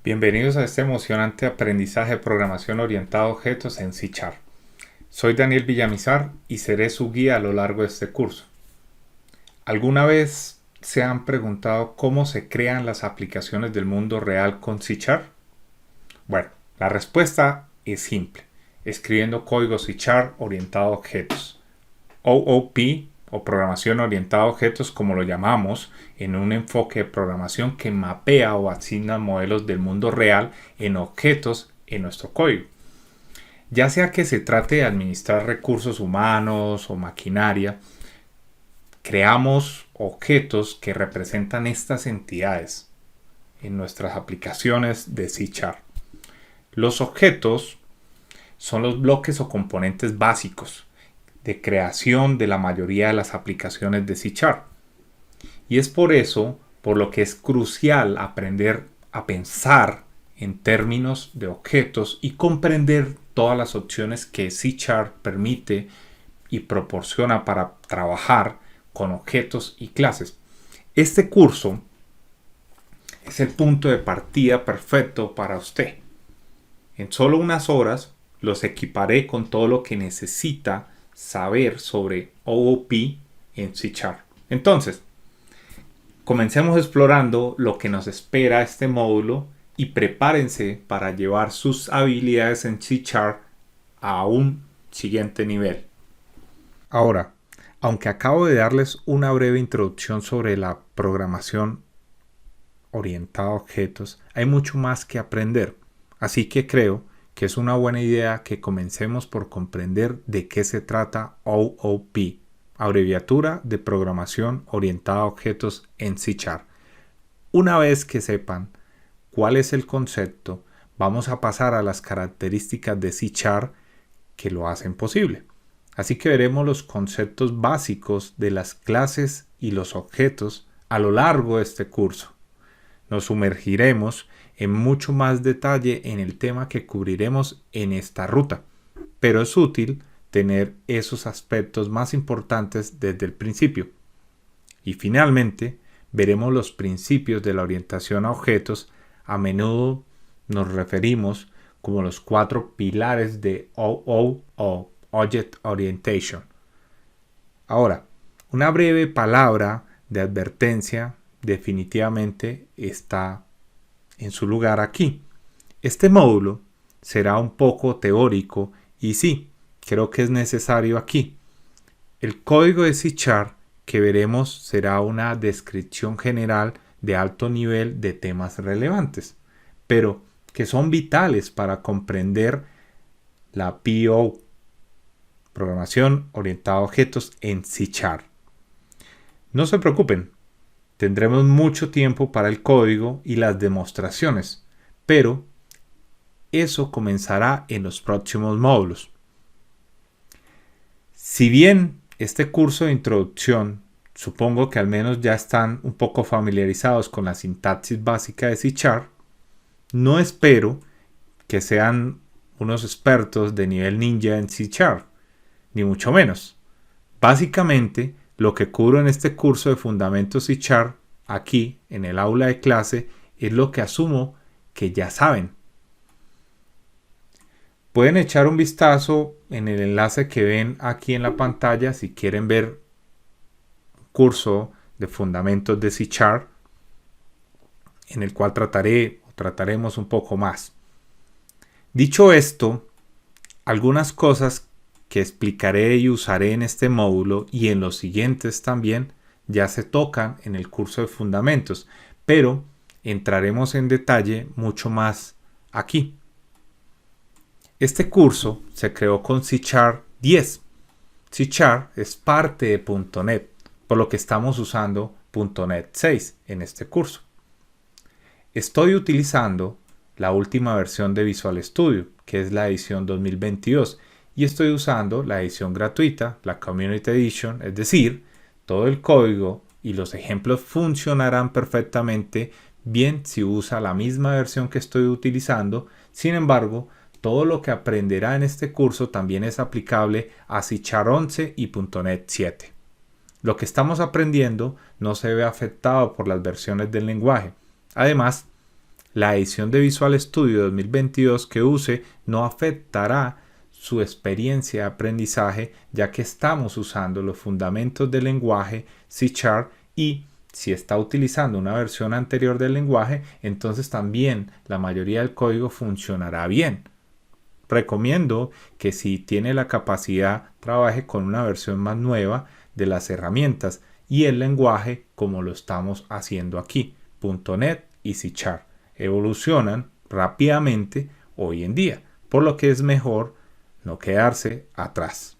Bienvenidos a este emocionante aprendizaje de programación orientada a objetos en C#. Soy Daniel Villamizar y seré su guía a lo largo de este curso. ¿Alguna vez se han preguntado cómo se crean las aplicaciones del mundo real con C#? Bueno, la respuesta es simple, escribiendo código C# orientado a objetos. OOP o programación orientada a objetos, como lo llamamos, en un enfoque de programación que mapea o asigna modelos del mundo real en objetos en nuestro código. Ya sea que se trate de administrar recursos humanos o maquinaria, creamos objetos que representan estas entidades en nuestras aplicaciones de C#. Los objetos son los bloques o componentes básicos de creación de la mayoría de las aplicaciones de C#. Y es por eso por lo que es crucial aprender a pensar en términos de objetos y comprender todas las opciones que C# permite y proporciona para trabajar con objetos y clases. Este curso es el punto de partida perfecto para usted. En solo unas horas los equiparé con todo lo que necesita saber sobre OOP en C#. Entonces, comencemos explorando lo que nos espera este módulo y prepárense para llevar sus habilidades en C# a un siguiente nivel. Ahora, aunque acabo de darles una breve introducción sobre la programación orientada a objetos, hay mucho más que aprender. Así que creo que es una buena idea que comencemos por comprender de qué se trata OOP, abreviatura de programación orientada a objetos en C#. Una vez que sepan cuál es el concepto, vamos a pasar a las características de C# que lo hacen posible. Así que veremos los conceptos básicos de las clases y los objetos a lo largo de este curso. Nos sumergiremos en mucho más detalle en el tema que cubriremos en esta ruta, pero es útil tener esos aspectos más importantes desde el principio. Y finalmente, veremos los principios de la orientación a objetos. A menudo nos referimos como los 4 pilares de OO o Object Orientation. Ahora, una breve palabra de advertencia definitivamente está en su lugar aquí. Este módulo será un poco teórico y sí, creo que es necesario aquí. El código de C# que veremos será una descripción general de alto nivel de temas relevantes, pero que son vitales para comprender la PO, programación orientada a objetos en C#. No se preocupen, tendremos mucho tiempo para el código y las demostraciones, pero eso comenzará en los próximos módulos. Si bien este curso de introducción, supongo que al menos ya están un poco familiarizados con la sintaxis básica de C#, no espero que sean unos expertos de nivel ninja en C#, ni mucho menos. Básicamente, lo que cubro en este curso de Fundamentos C# aquí en el aula de clase es lo que asumo que ya saben. Pueden echar un vistazo en el enlace que ven aquí en la pantalla si quieren ver un curso de Fundamentos de C# en el cual trataremos un poco más. Dicho esto, algunas cosas que explicaré y usaré en este módulo y en los siguientes también ya se tocan en el curso de Fundamentos, pero entraremos en detalle mucho más aquí. Este curso se creó con C# 10. C# es parte de .NET, por lo que estamos usando .NET 6 en este curso. Estoy utilizando la última versión de Visual Studio, que es la edición 2022, y estoy usando la edición gratuita, la Community Edition, es decir, todo el código y los ejemplos funcionarán perfectamente bien si usa la misma versión que estoy utilizando. Sin embargo, todo lo que aprenderá en este curso también es aplicable a C# 11 y .NET 7. Lo que estamos aprendiendo no se ve afectado por las versiones del lenguaje. Además, La edición de Visual Studio 2022 que use no afectará su experiencia de aprendizaje, ya que estamos usando los fundamentos del lenguaje C# y si está utilizando una versión anterior del lenguaje, entonces también la mayoría del código funcionará bien. Recomiendo que si tiene la capacidad, trabaje con una versión más nueva de las herramientas y el lenguaje como lo estamos haciendo aquí. .NET y C# evolucionan rápidamente hoy en día, por lo que es mejor no quedarse atrás.